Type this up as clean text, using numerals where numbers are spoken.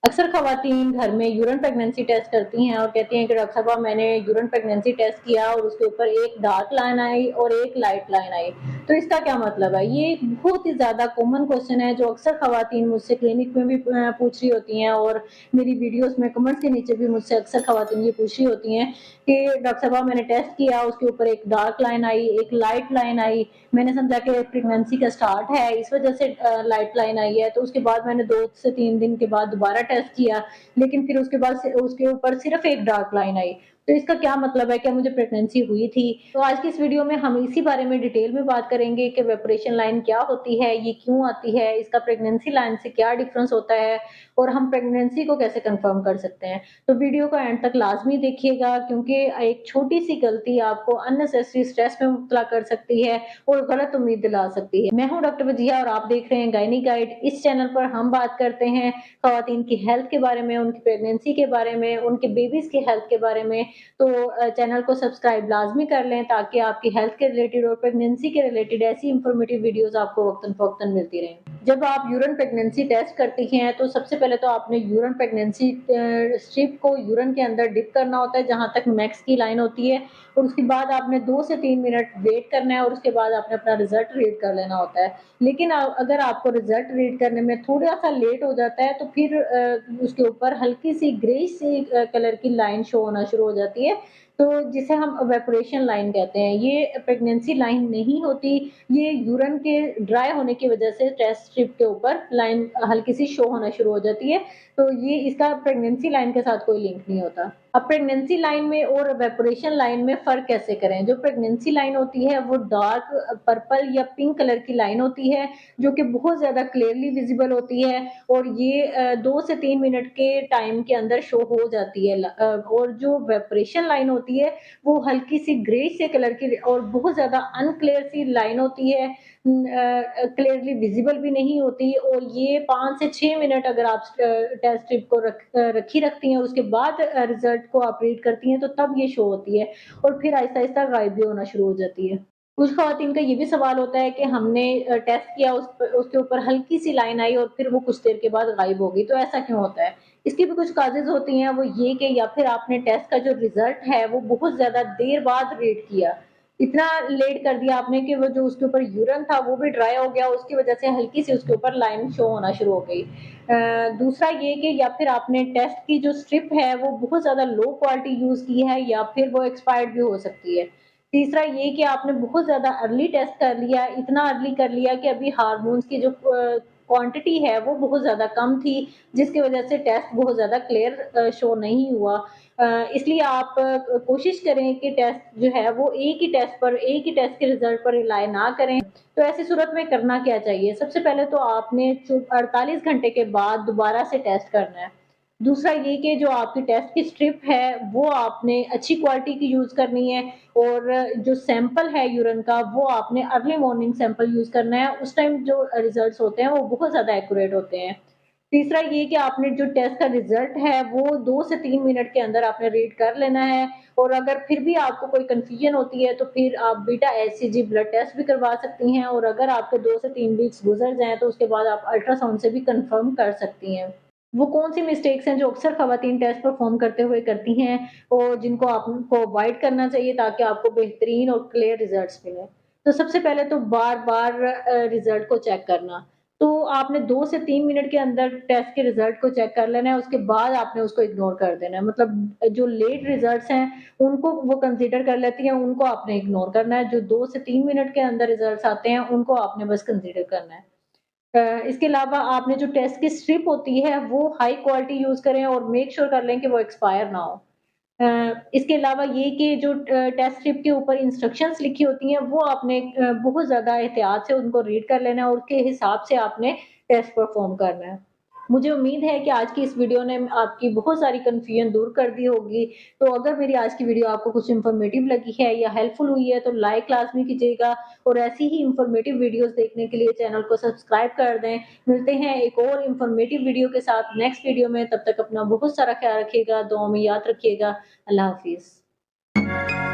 अक्सर खवातीन घर में यूरिन प्रेगनेंसी टेस्ट करती हैं और कहती हैं कि डॉक्टर साहब मैंने यूरिन प्रेगनेंसी टेस्ट किया और उसके ऊपर एक डार्क लाइन आई और एक लाइट लाइन आई, तो इसका क्या मतलब है? ये एक बहुत ही ज़्यादा कॉमन क्वेश्चन है जो अक्सर खवातीन मुझसे क्लिनिक में भी पूछ रही होती हैं और मेरी वीडियोस में कमेंट्स के नीचे भी मुझसे अक्सर खवातीन ये पूछ रही होती हैं कि डॉक्टर साहब मैंने टेस्ट किया, उसके ऊपर एक डार्क लाइन आई, एक लाइट लाइन आई, मैंने समझा कि प्रेगनेंसी का स्टार्ट है इस वजह से लाइट लाइन आई है। तो उसके बाद मैंने 2 से 3 दिन के बाद दोबारा टेस्ट किया, लेकिन फिर उसके बाद उसके ऊपर सिर्फ एक डार्क लाइन आई। तो इसका क्या मतलब है? क्या मुझे प्रेगनेंसी हुई थी? तो आज की इस वीडियो में हम इसी बारे में डिटेल में बात करेंगे कि वेपरेशन लाइन क्या होती है, ये क्यों आती है, इसका प्रेगनेंसी लाइन से क्या डिफरेंस होता है और हम प्रेगनेंसी को कैसे कंफर्म कर सकते हैं। तो वीडियो को एंड तक लाजमी देखिएगा क्योंकि एक छोटी सी गलती आपको अननेसेसरी स्ट्रेस में मुब्तला कर सकती है और गलत उम्मीद दिला सकती है। मैं हूं डॉक्टर वजिया और आप देख रहे हैं गायनी गाइड। इस चैनल पर हम बात करते हैं खवातीन की हेल्थ के बारे में, उनकी प्रेगनेंसी के बारे में, उनके बेबीज की हेल्थ के बारे में। तो चैनल को सब्सक्राइब लाजमी कर लें ताकि आपकी हेल्थ के रिलेटेड और प्रेगनेंसी के रिलेटेड ऐसी इंफॉर्मेटिव वीडियोस आपको वक्तन फवक्तन मिलती रहें। जब आप यूरिन प्रेगनेंसी टेस्ट करती हैं तो सबसे पहले तो आपने यूरिन प्रेगनेंसी स्ट्रिप को यूरिन के अंदर डिप करना होता है जहां तक मैक्स की लाइन होती है और उसके बाद आपने 2 से 3 मिनट वेट करना है और उसके बाद आपने अपना रिजल्ट रीड कर लेना होता है। लेकिन अगर आपको रिजल्ट रीड करने में थोड़ा सा लेट हो जाता है तो फिर उसके ऊपर हल्की सी ग्रेइश सी कलर की लाइन शो होना शुरू हो जाती है, तो जिसे हम इवेपोरेशन लाइन कहते हैं। ये प्रेगनेंसी लाइन नहीं होती, ये यूरिन के ड्राई होने की वजह से टेस्ट स्ट्रिप के ऊपर लाइन हल्की सी शो होना शुरू हो जाती है। तो ये इसका प्रेगनेंसी लाइन के साथ कोई लिंक नहीं होता। अब प्रेगनेंसी लाइन में और इवेपोरेशन लाइन में फ़र्क कैसे करें? जो प्रेगनेंसी लाइन होती है वो डार्क पर्पल या पिंक कलर की लाइन होती है जो कि बहुत ज़्यादा क्लियरली विज़िबल होती है और ये 2 से 3 मिनट के टाइम के अंदर शो हो जाती है। और जो इवेपोरेशन लाइन होती है वो हल्की सी ग्रे से कलर की और बहुत ज़्यादा अनक्लियर सी लाइन होती है, क्लियरली विजिबल भी नहीं होती और ये 5 से 6 मिनट अगर आप टेस्ट स्ट्रिप को रखी रखती हैं और उसके बाद रिजल्ट को आप रीड करती हैं तो तब ये शो होती है और फिर आहिस्ता-आहिस्ता गायब भी होना शुरू हो जाती है। कुछ ख़वातीन का ये भी सवाल होता है कि हमने टेस्ट किया उसके ऊपर हल्की सी लाइन आई और फिर वो कुछ देर के बाद गायब हो गई, तो ऐसा क्यों होता है? इसकी भी कुछ काज़ेज़ होती हैं, वो ये कि या फिर आपने टेस्ट का जो रिज़ल्ट है वो बहुत ज़्यादा देर बाद रीड किया। इतना लेट कर दिया आपने कि वो जो उसके ऊपर यूरिन था वो भी ड्राई हो गया, उसकी वजह से हल्की सी उसके ऊपर लाइन शो होना शुरू हो गई। दूसरा ये कि या फिर आपने टेस्ट की जो स्ट्रिप है वो बहुत ज़्यादा लो क्वालिटी यूज़ की है या फिर वो एक्सपायर्ड भी हो सकती है। तीसरा ये कि आपने बहुत ज़्यादा अर्ली टेस्ट कर लिया, इतना अर्ली कर लिया कि अभी हार्मोन्स की जो क्वांटिटी है वो बहुत ज़्यादा कम थी, जिसकी वजह से टेस्ट बहुत ज़्यादा क्लियर शो नहीं हुआ। इसलिए आप कोशिश करें कि टेस्ट जो है वो एक ही टेस्ट के रिज़ल्ट पर रिलाय ना करें। तो ऐसी सूरत में करना क्या चाहिए? सबसे पहले तो आपने 48 घंटे के बाद दोबारा से टेस्ट करना है। दूसरा ये कि जो आपकी टेस्ट की स्ट्रिप है, वो आपने अच्छी क्वालिटी की यूज़ करनी है और जो सैंपल है यूरिन का, वो आपने अर्ली मॉर्निंग सैंपल यूज़ करना है। उस टाइम जो रिज़ल्ट्स होते हैं, वो बहुत ज़्यादा एक्यूरेट होते हैं। तीसरा ये कि आपने जो टेस्ट का रिज़ल्ट है, वो 2 से 3 मिनट के अंदर आपने रीड कर लेना है और अगर फिर भी आपको कोई कन्फ्यूज़न होती है, तो फिर आप बीटा एचसीजी ब्लड टेस्ट भी करवा सकती हैं और अगर आपके 2 से 3 वीक्स गुज़र जाएँ, तो उसके बाद आप अल्ट्रासाउंड से भी कन्फर्म कर सकती हैं। वो कौन-सी मिस्टेक्स हैं जो अक्सर ख़वातीन टेस्ट परफ़ॉर्म करते हुए करती हैं और जिनको आपको अवॉइड करना चाहिए ताकि आपको बेहतरीन और क्लियर रिज़ल्ट्स मिलें? तो सबसे पहले तो बार-बार रिज़ल्ट को चेक करना। तो आपने 2 से 3 मिनट के अंदर टेस्ट के रिज़ल्ट को चेक कर लेना है, उसके बाद आपने उसको इग्नोर कर देना है। मतलब जो लेट रिज़ल्ट्स हैं, उनको वो कंसीडर कर लेती हैं, उनको आपने इग्नोर करना है। जो 2 से 3 मिनट के अंदर रिज़ल्ट्स आते हैं, उनको आपने बस कंसीडर करना है। इसके अलावा आपने जो टेस्ट की स्ट्रिप होती है वो हाई क्वालिटी यूज़ करें और मेक श्योर कर लें कि वो एक्सपायर ना हो। इसके अलावा ये कि जो टेस्ट स्ट्रिप के ऊपर इंस्ट्रक्शंस लिखी होती हैं वो आपने बहुत ज़्यादा एहतियात से उनको रीड कर लेना है और उसके हिसाब से आपने टेस्ट परफ़ॉर्म करना है। मुझे उम्मीद है कि आज की इस वीडियो ने आपकी बहुत सारी कन्फ्यूजन दूर कर दी होगी। तो अगर मेरी आज की वीडियो आपको कुछ इन्फॉर्मेटिव लगी है या हेल्पफुल हुई है तो लाइक लाज़मी कीजिएगा और ऐसी ही इन्फॉर्मेटिव वीडियोज़ देखने के लिए चैनल को सब्सक्राइब कर दें। मिलते हैं एक और इन्फॉर्मेटिव वीडियो के साथ नेक्स्ट वीडियो में, तब तक अपना बहुत सारा ख्याल रखिएगा, दुआओं में याद रखिएगा। अल्लाह हाफ़िज़।